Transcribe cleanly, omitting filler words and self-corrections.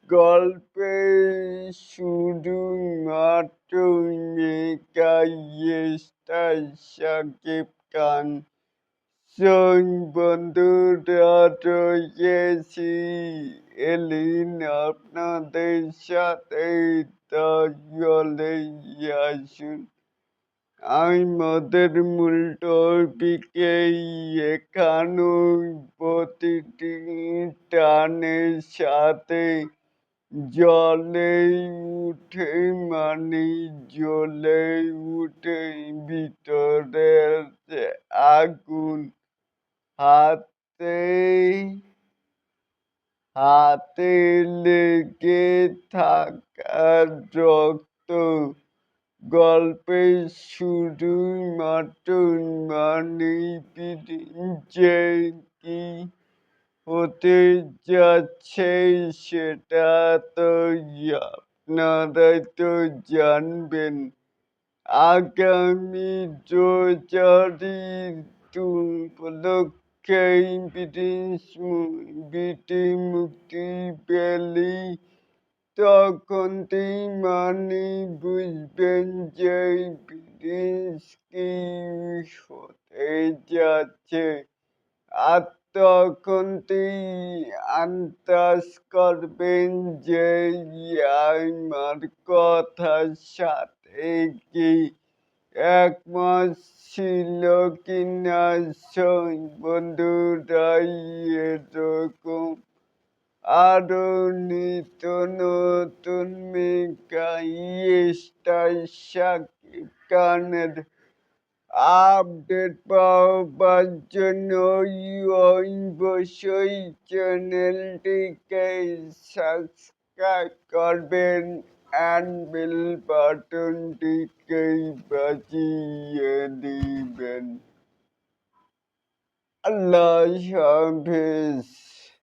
গল্পের শুধুমাত্র মেঘা শাকিব খান বন্ধুরা রয়েছি এলিন আপনাদের সাথে তাহলে আসুন আমাদের মূল টপিকে এখানে প্রতিটি টানের সাথে জ্বলে উঠে মানে জ্বলে উঠে ভিতরের যে আগুন হাতে হাতে লেগে থাকা রক্ত গল্পের শুধুমাত্র মানে যে কি হতে যাচ্ছে সেটা তো আপনারা তো জানবেন আগামী 2022 উপলক্ষে বিটি মুক্তি পেলেই তখনই মানে বুঝবেন যে ব্রিটিশ কি হতে যাচ্ছে আর তখনই আন্দাজ করবেন যে আমার কথার সাথে কি একমত ছিল কিনা বন্ধুরা এরকম আরো নিত্য নতুন মেগা শাকিব খানের আপডেট পাওয়ার জন্য অবশ্যই চ্যানেলটিকে সাবস্ক্রাইব করবেন and বেল বাটনটিকে বাজিয়ে দিবেন। আল্লাহ হাফেজ।